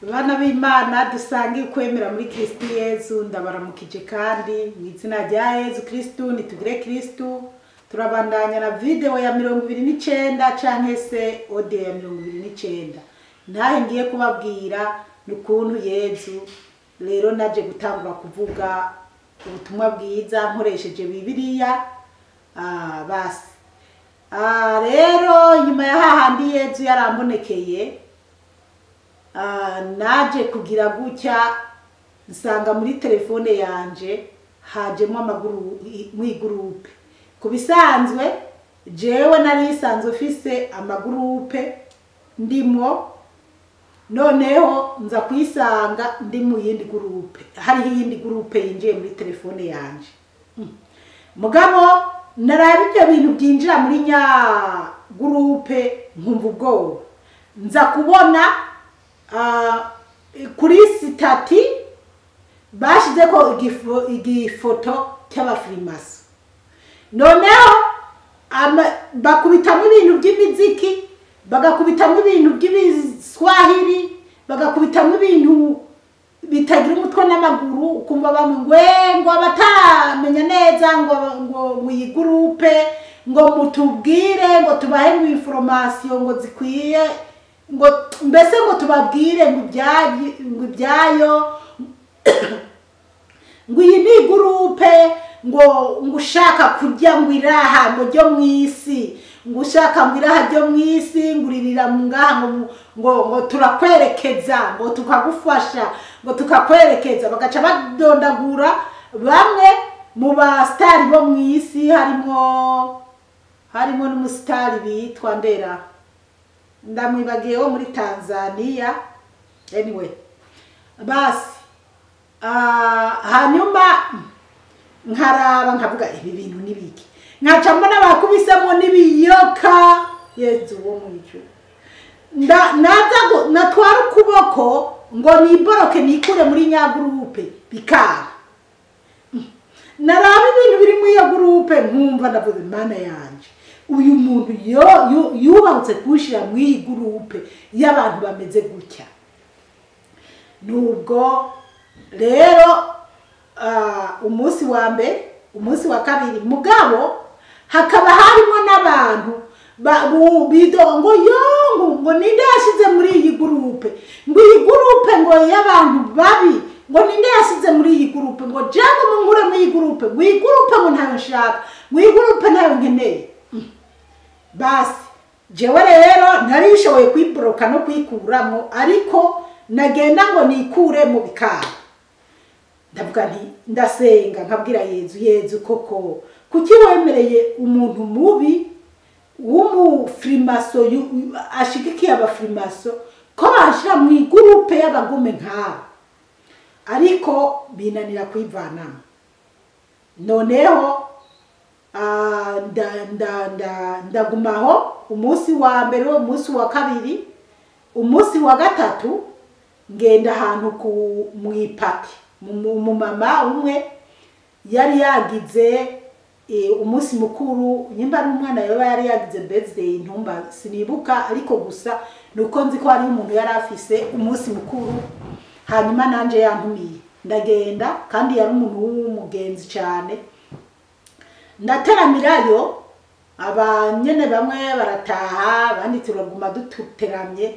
Bana b'Imana dusangiye kwemera muri Kristo Yezu ndabaramukije kandi mu izina rya Yezu Kristo nitugire Kristo turabandanya na video ya 29 canke se audio ya 29 ntahe ngiye kubabwira n'ukuntu Yezu rero naje gutangura kuvuga ubutumwa bwiza nkoresheje Bibiliya basi rero nyuma ya hahandi Yezu yarambonekeye naje kugira gutya nsanga muri telefone yanje hajemo amaguru mwigurupe kubisanzwe jewe nari isanzwe ufise amagurupe ndimo noneho nza kwisanga ndi mu yindi gurupe hari yindi gurupe yinjiye muri telefone yanje mugabo narabe ibyo bintu byinjira muri nya gurupe nkumva ubwoba nza kubona kuri sitati bashize ko igifoto cy'abafirimaso noneho bakubitamo ibintu by'imiziki bagakubitamo ibintu by'ibiswahili bagakubitamo ibintu bitagira umutwe n'amaguru ukumva bamwe ngo abatamenya neza ngo muyigurupe ngo mutubwire ngo tubahe information ngo zikwiye ngo mbese ngo tubabwire ngo ibyayo ngo iyi ni gurupe ngo ushaka kujya ngo iraha ngo ryo mwisi ngo ushaka ngo iraha ryo mwisi nguririra ngaha ngo turakwerekeza ngo tukagufasha ngo tukakwerekeza bagaca badondagura bamwe mu ba star bo mwisi harimo n'umustar bitwa Ndera ndamwibagiye wo muri Tanzania anyway basi hanyuma nkaraba nkavuga ibi bintu nibiki nkaca mbona bakubisemo nibiyoka Yezu wo mwicu natwara ukuboko ngo niboroke nikure muri nyagurupe bikara naraba ibintu biri muri iyo gurupe nkumva ndavuze Mana yanje uyu muntu yubatse kushira mu gurupe y'abantu bameze gutya nubwo rero umunsi wa mbere umunsi wa kabiri mugabo hakaba harimo n'abantu bidongo ngo ninde yashize muri iyi gurupe ngo iyi gurupe ngo y'abantu babi ngo ninde yashize muri iyi gurupe ngo jango mungure muri iyi gurupe ngo iyi gurupe ngo ntayo nshaka ngo iyi gurupe ntayo nkeneye basi jewe rero narishoboye kwiboroka no kwikuramo ariko nagenda ngo nikure mu bikara ndavuga nti ndasenga nkabwira Yezu koko kuki wemereye umuntu mubi w'umufrimaso ashigikiye abafrimaso ko bashira mu gurupe y'abagome nk'abo ariko binanira kwivanamo noneho ndagumaho umunsi wa mbere umunsi wa kabiri umunsi wa gatatu ngenda ahantu mu ipati mu mama umwe yari yagize umunsi mukuru nyimba ari umwana yaba yari yagize birthday ntumba sinibuka ariko gusa nuko nzi ko hari umuntu yari afise umunsi mukuru hanyuma nanje yantumiye ndagenda kandi yari umuntu w'umugenzi cyane ndateramirayo abanyene bamwe barataha abandi turaguma duteramye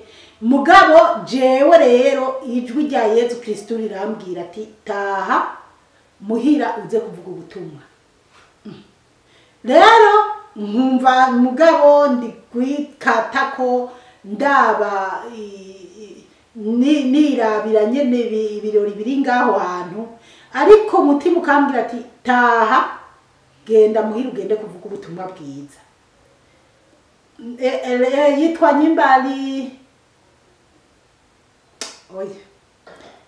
mugabo jewe rero ijwi rya Yezu Kristo rirambwira ati taha muhira uze kuvuga ubutumwa rero nkumva mugabo ndi kwikatako ndaba nirabira nyene ibirori biri ngaho hantu ariko mutima ukambwira ati taha genda muhira ugende kuvuga ubutumwa bwiza yitwa Nyimbali oya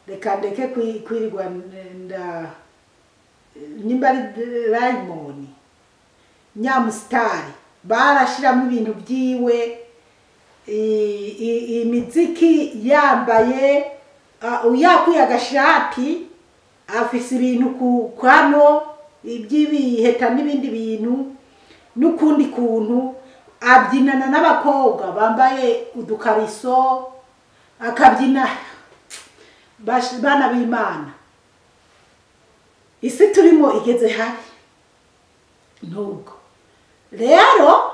reka ndeke kwirirwa Nyimbali Raymond Nyamusitari barashiramo ibintu byiwe imiziki yambaye uyakuye agashati afise ibintu kwano iby'ibiheta n'ibindi bintu n'ukundi kuntu abyinana n'abakobwa bambaye udukariso akabyina bana b'Imana, isi turimo igeze habi nubwo rero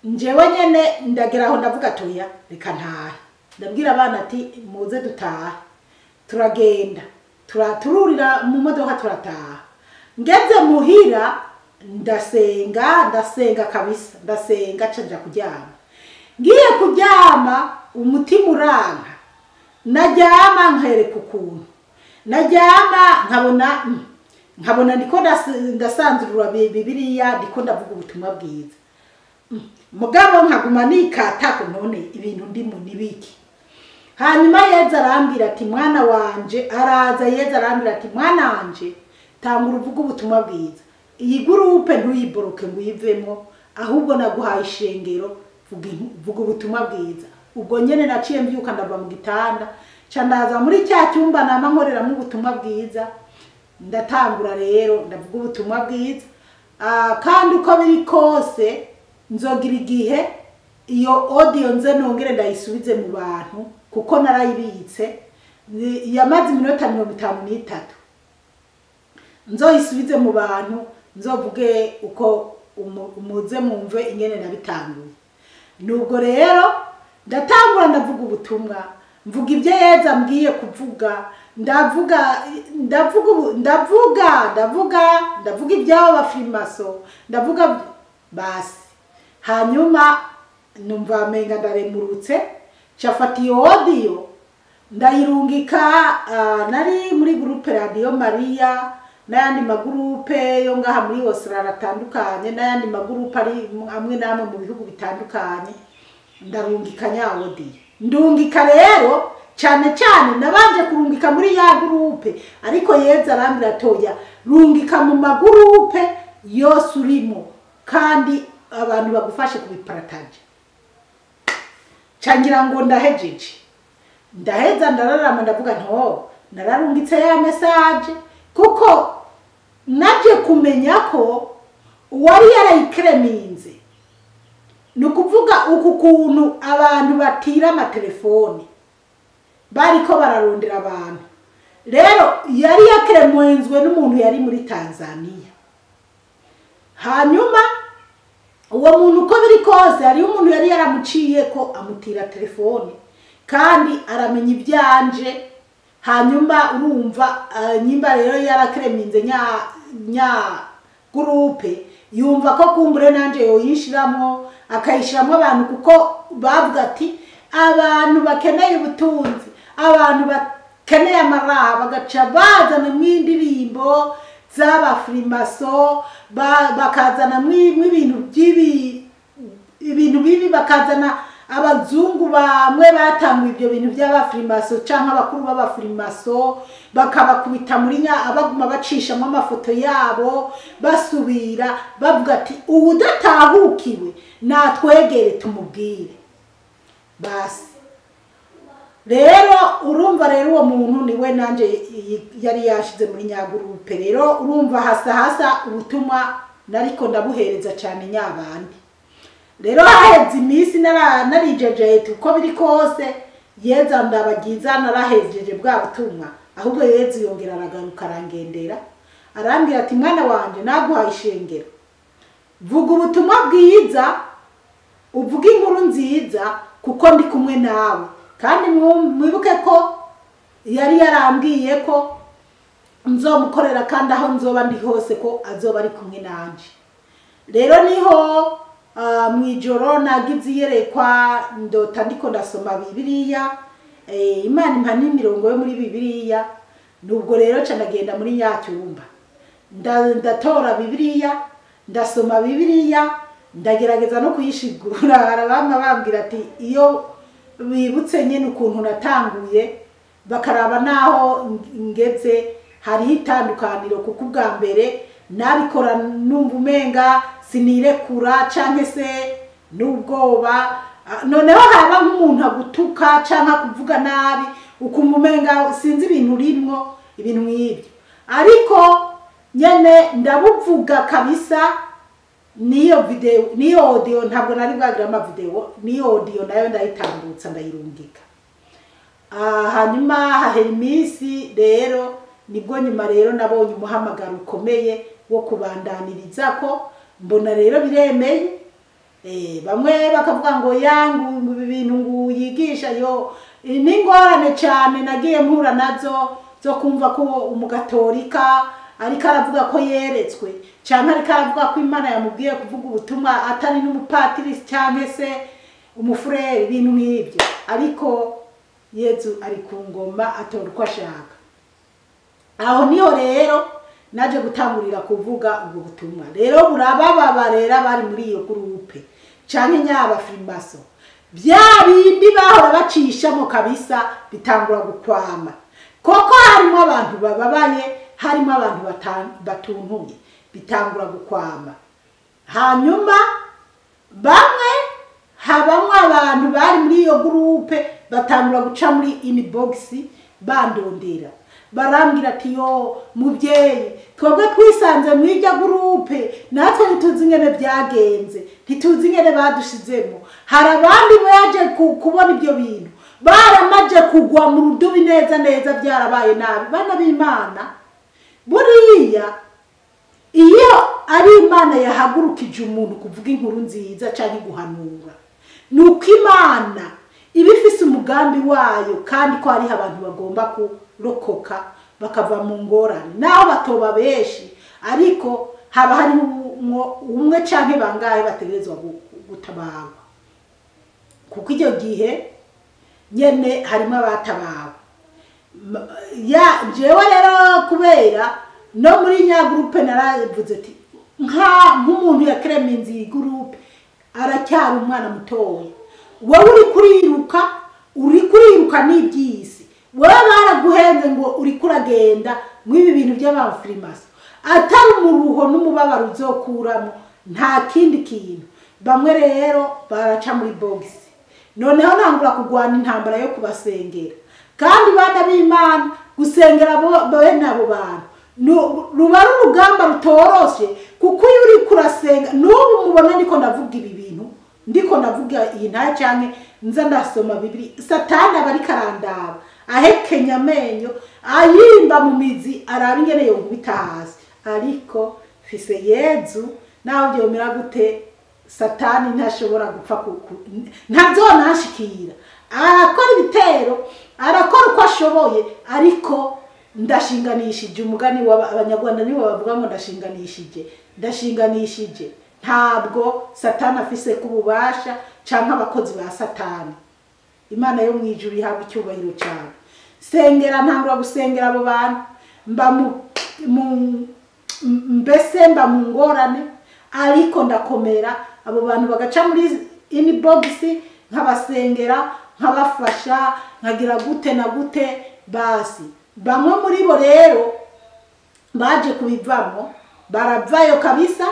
njewe nyene ndageraho ndavuga toya reka ntahe, ndabwira abana ati muze dutahe, turagenda tururira mu modoka turataha. Ngeze muhira ndasenga kabisa, ndasenga canja kuryama. Ngiye kuryama umutima uranka, najyama nkereka ukuntu, najyama nkabona ndiko ndasanzurura Bibiliya, ndiko ndavuga ubutumwa bwiza, mugabo nkaguma nikatako none ibintu ndimo nibiki. Hanyuma Yezu arambwira ati mwana wanje, araza Yezu arambwira ati mwana wanje tangura uvuga ubutumwa bwiza, iyi gurupe ntuyiboroke ngo uyivemo, ahubwo naguhaye ishengero, vuga ubutumwa bwiza. Ubwo nyene naciye mbyuka ndava mu gitanda candaza muri cya cyumba nama nkoreramo ubutumwa bwiza, ndatangura rero ndavuga ubutumwa bwiza. Kandi uko biri kose nzogira igihe iyo audio nze nongere ndayisubize mu bantu, kuko narayibitse yamaze iminota 53, nzoyisubize mu bantu, nzovuge uko umuze mumve ingene nabitanguye. Nubwo rero ndatangura ndavuga ubutumwa, mvuga ibyo Yezu ambwiye kuvuga, ndavuga iby'abo bafrimaso, ndavuga basi. Hanyuma numva menga ndaremurutse, cafata iyo audio ndayirungika, nari muri groupe Radio Maria n'ayandi magurupe yo ngaha muri Australia atandukanye, n'ayandi magurupe ari amwe namwe mu bihugu bitandukanye, ndarungika nya audio. Ndungika rero cyane nabanje kurungika muri ya groupe, ariko Yezu arambira toya rungika mu magurupe yose urimo kandi abantu bagufashe kubiparataje. Cangira ngo ndahejeje, ndaheza ndararama ndavuga nto nararungitse ya message, kuko naje kumenya ko uwari yarayikreminze, nukuvuga uku kuntu abantu batira amatelefone bariko bararondera abantu. Rero yari yakremwenzwe n'umuntu yari muri Tanzania. Hanyuma uwo muntu uko biri kose hari umuntu yari yaramuciye ko amutira telefone kandi aramenya ibyanje. Hanyuma urumva nyimba rero yarakreminze nya groupe, yumva ko kumbure nanje yoyishiramo, akayishiramo abantu, kuko bavuga ati abantu bakeneye ubutunzi, abantu bakeneye amaraha, bagaca bazana mw'indirimbo z'abafrimaso, bakazana mw'ibintu ibintu bibi, bakazana abazungu bamwe batanguye ibyo bintu by'abafrimaso canke abakuru b'abafrimaso, bakabakubita muri abaguma bacishamo amafoto yabo basubira bavuga ati udatahukiwe natwegere tumubwire basi. Rero urumva rero uwo muntu niwe nanje yari yashize muri nyagurupe. Rero urumva hasa ubutumwa nariko ndabuhereza cyane nyabandi. Rero haheze imisi narijeje uko biri kose Yezu ndabagiza, narahejeje bwa butumwa, ahubwo Yezu yongera aragaruka arangendera, arambwira ati mwana wanje naguhaye ishengero, vuga ubutumwa bwiza, uvuga inkuru nziza, kuko ndi kumwe nawe. Kandi mwibuke ko yari yarambwiye ko nzomukorera kandi aho nzoba ndi hose ko azoba ari kumwe nanje. Rero niho mwijoro nagize yerekwa ndota ndiko ndasoma Bibiliya, Imana impa n'imirongo yo muri Bibiliya. Nubwo rero canagenda muri nyacyumba ndatora Bibiliya, ndasoma Bibiliya, ndagerageza no kuyishigura. Arabama bambwira ati iyo bibutse nyene ukuntu natanguye bakaraba naho ngeze hari itandukaniro, kuko ubwa mbere nabikora numva umenga sinirekura canke se n'ubwoba, noneho haba nk'umuntu agutuka canke kuvuga nabi ukumva umenga sinzi ibintu rimwo ibintu nk'ibyo. Ariko nyene ndabuvuga kabisa. Niyo video, niyo audio ntabwo nari bwagira ama video, niyo audio nayo ndayitambutsa ndayirungika. hanyuma hahera iminsi rero nibwo nyuma rero nabonye umuhamagaro ukomeye wo kubandaniriza ko mbona rero biremeye. Bamwe bakavuga ngo yangu ibintu ngo yigisha yo n'ingorane cyane nagiye mpura nazo zo kumva ko umugatolika ariko aravuga ko yeretswe cyangwa ariko aravuga ko Imana yamubwiye kuvuga ubutumwa atari n'umupatiri cyangwa se umufurere ibintu nk'ibyo, ariko Yezu ari ku ngoma atora uko ashaka. Aho niho rero naje gutangurira kuvuga ubwo butumwa. Rero burabababa rero bari muri iyo groupe canke nyaba frimaso bya bindi bahora bacishamo kabisa bitangura gukwama. Koko harimo abantu bababaye, harimo abantu batuntumye, bitangura gukwama. Hanyuma bamwe habamwe abantu bari muri iyo groupe batangura guca muri inbox bandondera, barambwira ati yo muvyeyi twebwe twisanze mu irya groupe natwe ntituzi ingene byagenze, ntituzi ingene badushizemo. Hari abandi baje kubona ibyo bintu baramaje kugwa mu rudubi neza neza, byarabaye nabi. Bana b'Imana buriya iyo ari Imana yahagurukije umuntu kuvuga inkuru nziza cyangwa guhanura, nuko Imana ibifise umugambi wayo kandi ko ari abantu bagomba kurokoka bakava mu ngorane naho batoba beshi, ariko haba hari umwe canke bangahe bategerezwa gutabawa. Kuko icyo gihe nyene harimo abatabawe. Jewe rero kubera no muri nya groupe naravuze ati nk'umuntu yakremenze iyi groupe aracyari umwana mutoya, wowe uri kuriruka n'ibyisi, wowe baraguhenze ngo uri kuragenda mw'ibi bintu by'abafrimaso atari umuruho n'umubabaro uzokuramo nta kindi kintu. Bamwe rero baraca muri box, noneho ntangura kugwana intambara yo kubasengera. Kandi bana b'Imana gusengera bene abo bantu ruba ari urugamba rutoroshe, kuko iyo uri kurasenga n'ubu mubona ndiko ndavuga ibi bintu, ndiko ndavuga iyi nta cyane nza ndasoma Biblia, Satani aba ari karandaba ahekenya amenyo ayimba mu mizi araba ingene yo kubita hasi. Ariko fise Yezu naho byomera gute Satani ntashobora gupfa ntazonashikira. Arakora ibitero, arakora uko ashoboye, ariko ndashinganishije umugani w'Abanyarwanda nibo bavuga ngo ndashinganishije. Ntabwo Satani afise kububasha canke abakozi ba Satani. Imana yo mwijuru ihabwa icyubahiro cyane. Sengera ntangura gusengera abo bantu mba mbese mba mu ngorane, ariko ndakomera. Abo bantu bagaca muri inbox nkabasengera nkabafasha nkagira gute na gute. Basi bamwe muri bo rero baje kubivamo baravayo kabisa,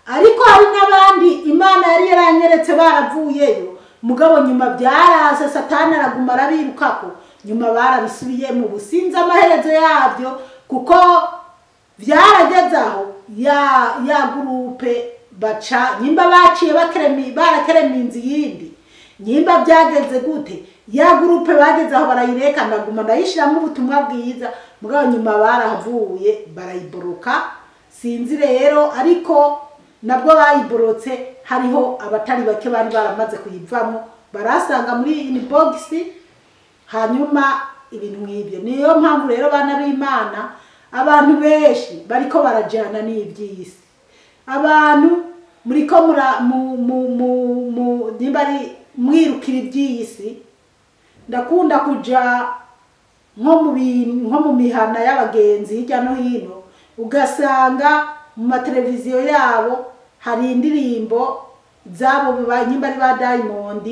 ariko hari n'abandi Imana yari yaranyeretse baravuyeyo, mugabo nyuma byaraze Satani araguma arabirukako, nyuma barabisubiye mu businza amaherezo yabyo, kuko byarageze aho ya groupe baca nyimba baciye barakereminzi yindi, nyimba byageze gute ya groupe bageze aho barayireka ndaguma ndayishiramo ubutumwa bwiza, mugabo nyuma barahavuye barayiboroka. Sinzi rero, ariko nabwo bayiborotse hariho abatari bake bari baramaze kuyivamo barasanga muri inbox. Hanyuma ibintu nk'ibyo niyo mpamvu rero bana b'Imana abantu benshi bariko barajana n'ibyisi, abantu muriko nimbari mwirukira ibyisi. Ndakunda kuja nko mu mihana y'abagenzi hirya no hino, ugasanga mu mateleviziyo yabo hari indirimbo zabo nyimba ari ba Diamond,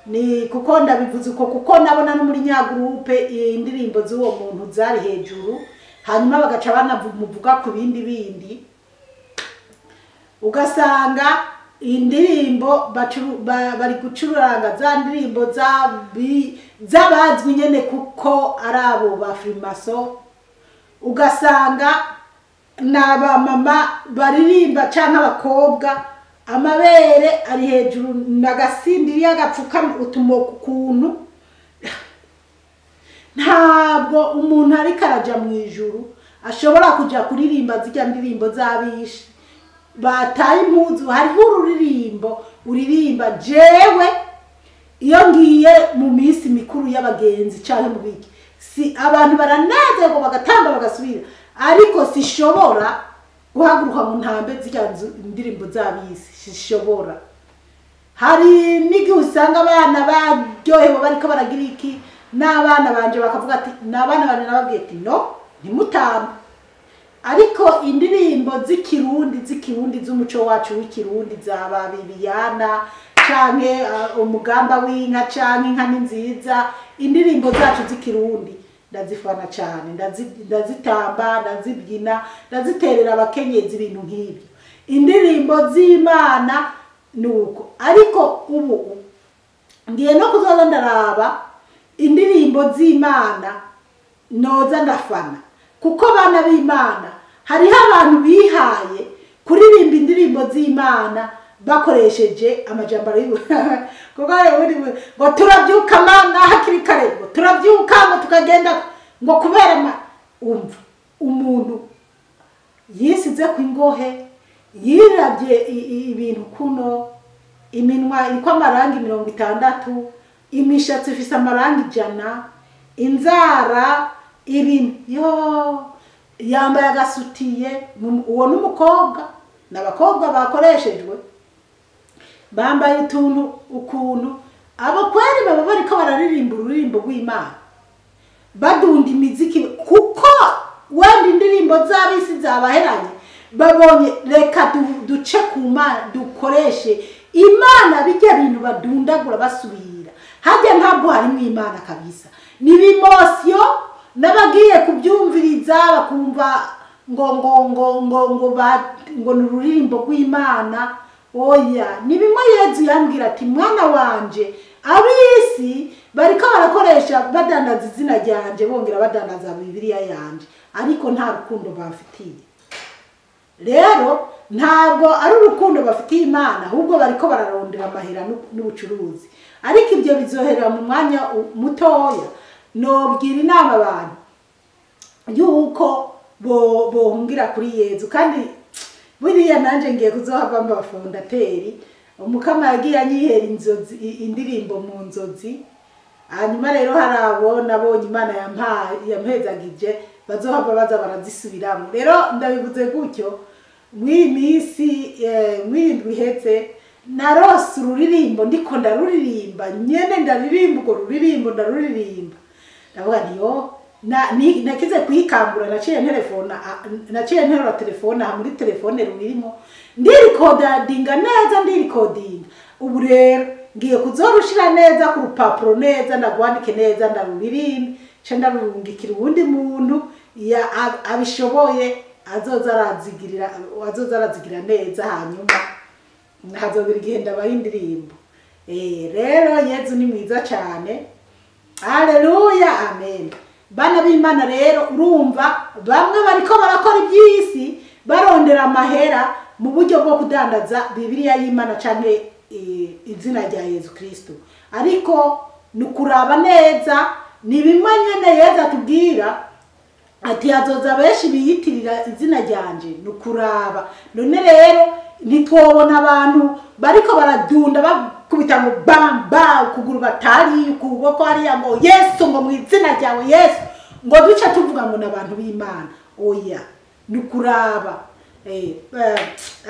ni kuko ndabivuze uko kuko nabona no muri nya groupe indirimbo z'uwo muntu zari hejuru, hanyuma bagaca banavuga ku bindi ugasanga indirimbo bari gucuranga za ndirimbo z'abazwi nyene kuko arabo ba frimaso. Ugasanga naba mama baririmba canke abakobwa amabere ari hejuru nagasindiri agapfuka utumoko kuntu ntabwo umuntu ariko araja mu ijuru ashobora kuja kuririmba zirya ndirimbo z'abishi bataye impuzu. Hariho ururirimbo uririmba jewe iyo ngiye mu minsi mikuru y'abagenzi cyane mu biki, si abantu baranezerwa bagatamba bagasubira, ariko sishobora guhaguruka mu ntambe zirya indirimbo z'abisi, sishobora. Hari n'igihe usanga abana baryohewe bariko baragira iki, n'abana banje bakavuga ati n'abana bane nababwiye ati no ntimutamba, ariko indirimbo z'ikirundi z'umuco wacu w'ikirundi zaba Bibiana canke umugamba w'inka canke inka ni nziza, indirimbo zacu z'ikirundi ndazifana cyane, ndazitamba, ndazibyina, ndaziterera abakenyezi ibintu nk'ibyo. Indirimbo z'Imana nuko, ariko ubu ngiye no kuzoza ndaraba indirimbo z'Imana noza ndafana, kuko bana b'Imana hariho abantu bihaye kuririmba indirimbo z'Imana bakoresheje amajambaro kuko ngo turabyuka mana hakiri kare, ngo turabyuka ngo tukagenda ngo kubera umva umuntu yisize ku ingohe yirabye ibintu kuno, iminwa iriko amarangi 60, imishatsi ifise amarangi 100, inzara ibintu yo yambaye agasutiye. Uwo n'umukobwa, n'abakobwa bakoreshejwe bambaye ukuntu abo kweri baba bariko bararirimba ururimbo rw'Imana badunda imiziki, kuko wenda indirimbo z'abisi zabaheranye babonye reka duce ku Mana dukoreshe Imana bijya bintu badundagura basubira. Hajya ntabwo harimo Imana kabisa, ni bimosyo n'abagiye kubyumviriza bakumva ngo n'ururimbo rw'Imana. Oya, ni bimwe Yezu yambwira ati mwana wanje abisi bariko barakoresha badandaza izina ryanje bongera badandaza Bibiliya yanje, ariko nta rukundo bafitiye. Rero ntabwo ari urukundo bafitiye Imana, ahubwo bariko bararondera amahera n'ubucuruzi. Ariko ibyo bizoherera mu mwanya mutoya. Nobwira inama abantu yuko bohungira kuri Yezu, kandi buriya nanje ngiye kuzohava mba fondateri. Umukama yagiye anyihera inzozi, indirimbo mu nzozi. Hanyuma rero harabo nabonye Imana yampezagije bazohava baza barazisubiramo. Rero ndabivuze gutyo mw'imisi mw'indwi iheze narose ururirimbo ndiko ndaruririmba nyene, ndaririmba urwo ruririmbo ndaruririmba, ndavuga nti yo nakize kuyikangura, naciye nterura telefone aha muri telefone ruririmo ndirikodinga neza, ndirikodinga. Ubu rero ngiye kuzorushira neza ku rupapuro neza, ndagwandike neza, ndaruririmba ce ndarurungikira uwundi muntu abishoboye azoza arazigira neza, hanyuma hazobira igihe ndabaha indirimbo. Rero Yezu ni mwiza cyane, haleluya, amen. Bana b'Imana rero urumva bamwe bariko barakora iby'isi barondera amahera mu buryo bwo kudandaza Bibiliya y'Imana canke izina rya Yezu Kristo, ariko nukuraba neza. Ni bimwe nyene Yezu atubwira ati hazoza benshi biyitirira izina ryanje, nukuraba. None rero ntitwobona abantu bariko baradunda bakubita ngo bamba ukuguru batari ukuboko hariya ngo Yesu, ngo mu izina ryawe Yesu, ngo duce tuvuga ngo n'abantu b'Imana. Oya, nukuraba.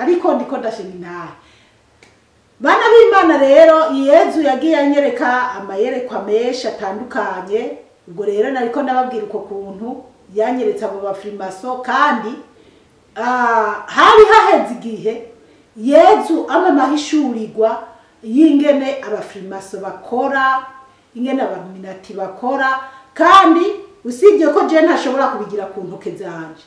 Ariko ndiko ndashima intahe. Bana b'Imana rero Yezu yagiye anyereka amayerekwa menshi atandukanye. Ubwo rero nariko ndababwira uko kuntu yanyeretse abo bafrimaso, kandi hari haheze igihe Yezu amamahishurirwa y'ingene abafrimaso bakora, ingene abaminati bakora, kandi usibye ko je ntashobora kubigira ku ntoke zanje.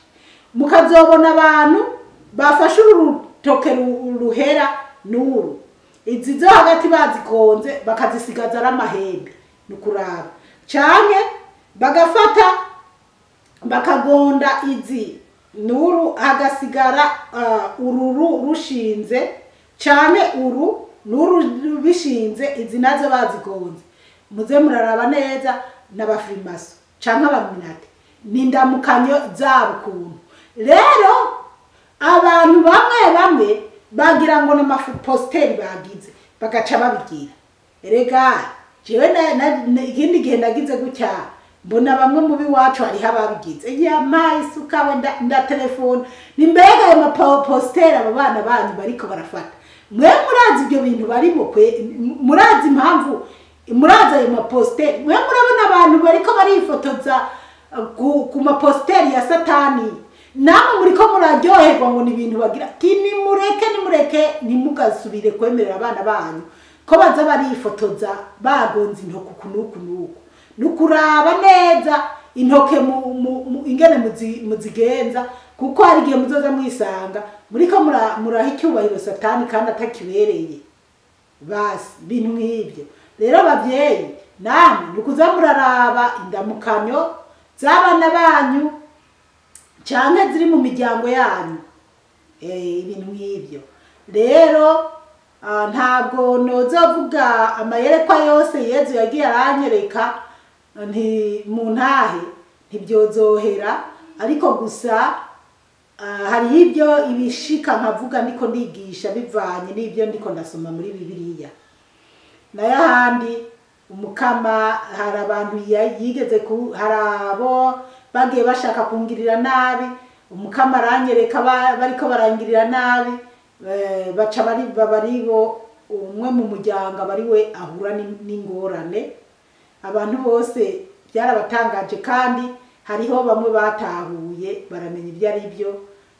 Mukazobona abantu bafashe urutoke ruhera nuru, izi zo hagati bazikonze bakazisigaza ari amahembe, nukuraba. Canke bagafata bakagonda izi nuru hagasigara ururu rushinze, canke nuru bishinze, izi nazo bazigonze. Muze muraraba neza n'abafrimaso canke abaminati n'indamukanyo zabo ukuntu. Rero abantu bamwe bagira ngo n'amaposteri bagize bagaca babigira. Erega jewe ikindi gihe nagize gutya mbona bamwe mu biwacu hari hababigize yamaye isuka wenda nda telefone nimbega ayo maposteri abo bana banyu bariko barafata. Mwe murazi ibyo bintu barimo murazi impamvu murazi ayo maposteri. Mwe murabona abantu bariko barifotoza ku maposteri ya satani, namwe muriko muraryoherwa ngo ni ibintu bagira ati nimureke ntimugasubire kwemerera abana banyu ko baza barifotoza bagonze intoke kunuku nukuraba neza intoke ingene muzigenza, kuko hari igihe muzoza mwisanga muriko muraha icyubahiro satani kandi atakibereye. Basi ibintu nk'ibyo rero bavyeyi namwe nukuza muraraba indamukanyo z'abana banyu canke ziri mu miryango yanyu, ibintu nk'ibyo rero ntabwo nozovuga amayerekwa yose Yezu yagiye aranyereka nti mu ntahe ntibyozohera, ariko gusa hari ibyo ibishika nkavuga ndiko ndigisha bivanye n'ibyo ndiko ndasoma muri Bibiliya. Nayo handi umukama hari abantu yigeze harabo bagiye bashaka kungirira nabi, umukama aranyereka bariko barangirira nabi, baca baribo umwe mu muryango bariwe ahura n'ingorane. Abantu bose byarabatangaje kandi hariho bamwe batahuye baramenya ibyo ari byo,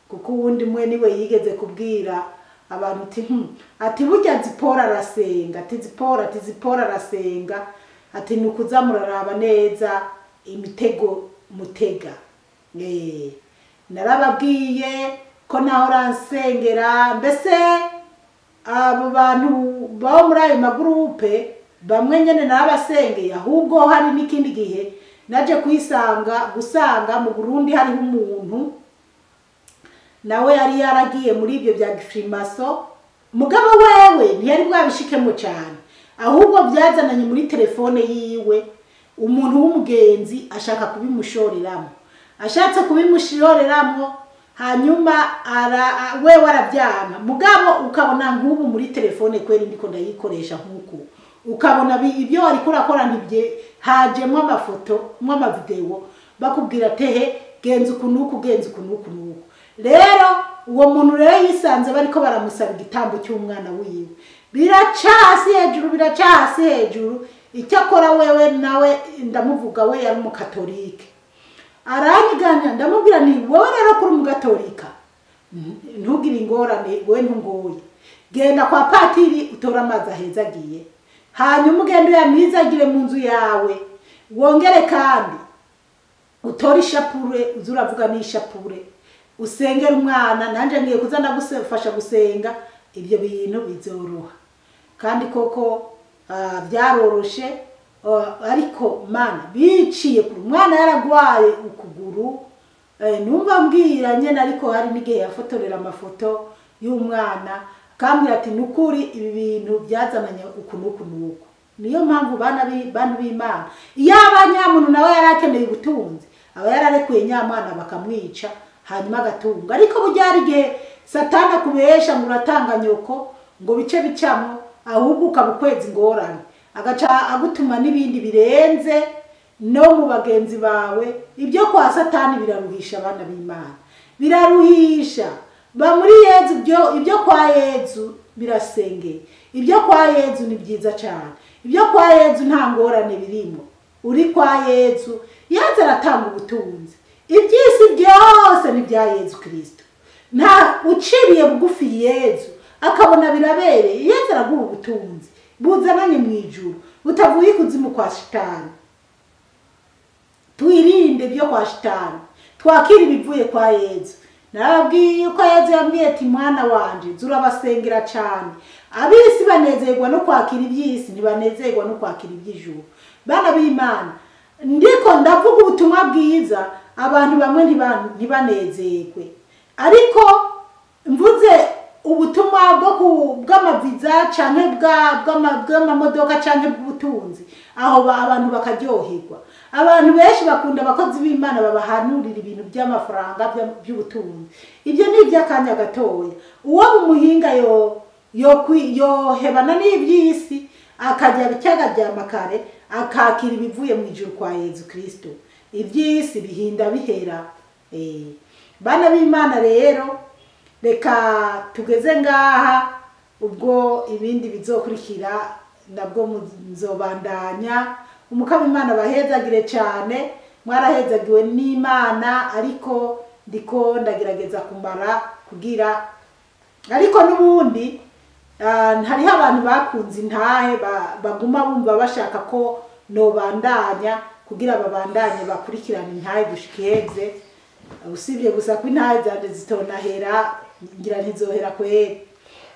kuko uwundi mwe niwe yigeze kubwira abantu ati burya Zipora arasenga, ati Zipora arasenga, ati nukuza muraraba neza imitego mutega. Narababwiye ko naho ransengera, mbese abo bantu bo muri ayo magrupe bamwe nyene narabasengeye, ahubwo hari n'ikindi gihe naje gusanga mu Burundi hariho umuntu nawe yari yaragiye muri ibyo bya gifrimaso, mugabo wewe ntiyari bwabishikemo cyane, ahubwo byazananye muri telefone yiwe umuntu w'umugenzi ashaka kubimushoreramo, ashatse kubimushoreramo hanyuma we warabyanga, mugabo ukabona nk'ubu muri telefone kweri ndiko ndayikoresha nk'uko ukabona ibyo wari kurakora ntibye hajemo amafoto mw'amavideo bakubwira tehe genza ukunuku rero uwo muntu rero yisanze bariko baramusaba igitambo cy'umwana wiwe, biracasi hejuru icyo akora wewe nawe ndamuvuga we yari mu Katolike aranyiganya, ndamubwira nti wowe rero kuri mu Gatolika ntugire ingorane, we ntungoye genda kwa patiri utora amazi ahezagiye, hanyuma ugende uyamizagire mu nzu yawe, wongere kandi utora ishapure uzuravuga n'ishapure usengera umwana, nanje ngiye kuza ndagufasha gusenga, ibyo bintu bizoroha kandi koko byaroroshe. Ariko mana biciye ku mwana yaragwaye ukuguru, numva mbwira nyene, ariko hari n'igihe yafotorera amafoto y'umwana kambwira ati nukuri ibi bintu byazananye ukunuku. Niyo mpamvu bantu b'Imana iyo abanyamuntu nawe yarakeneye ubutunzi aba yararekuye nyamwana bakamwica hanyuma agatunga, ariko bujyari igihe satani akubesha ngo uratanga nyoko ngo bice bicamo, ahubwo ukabukweza ingorane agaca agutuma n'ibindi birenze no mu bagenzi bawe. Ibyo kwa satani biraruhisha abana b'Imana, biraruhisha ba muri Yezu. Ibyo kwa Yezu birasengeye, ibyo kwa Yezu ni byiza cyane, ibyo kwa Yezu nta ngorane birimo. Uri kwa Yezu, Yezu aratanga ubutunzi, ibyisi byose ni bya Yezu Kristo. Nta uciriye bugufi Yezu akabona birabereye, Yezu araguha ubutunzi buzananye mu ijuru butavuye kuzimu kwa shitani. Twirinde byo kwa shitani, twakira ibivuye kwa Yezu. Narabwiye ko Yezu yambwiye ati mwana wanje zurabasengera cyane, abisi banezerwa no kwakira ibyisi ntibanezerwa no kwakira iby'ijuru. Bana b'Imana ndiko ndavuga ubutumwa bwiza, abantu bamwe ntibanezerwe, ariko mvuze ubutumwa bw'amaviza canke bw'amamodoka canke bw'ubutunzi, aho abantu bakaryoherwa. Abantu benshi bakunda abakozi b'Imana babahanurira ibintu by'amafaranga by'ubutunzi. Ibyo ni iby'akanya gatoya. Uwo umuhinga yohebana n'iby'isi akajya cyagaryama kare akakira ibivuye mu ijuru kwa Yezu Kristo. Iby'isi bihinda bihera. Bana b'Imana rero reka tugeze ngaha, ubwo ibindi bizokurikira nabwo nzobandanya. Umukama Imana bahezagire cyane, mwarahezagiwe n'Imana, ariko ndiko ndagerageza kumara kugira, ariko n'ubundi hariho abantu bakunze intahe baguma bumva bashaka ko nobandanya kugira babandanye bakurikirana intahe gushikeze. Usibye gusa ko intahe zanje zitonahera, ngira ntizohera kwera,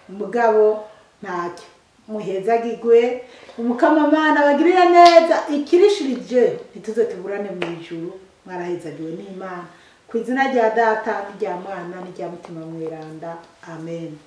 umugabo ntacyo. Muhezagirwe, umukama Mana bagirira neza, ikirishirije ntituze tuburane mu ijuru. Mwarahezagiwe n'Imana, ku izina rya Data n'irya Mwana n'irya Mutima Mweranda, amen.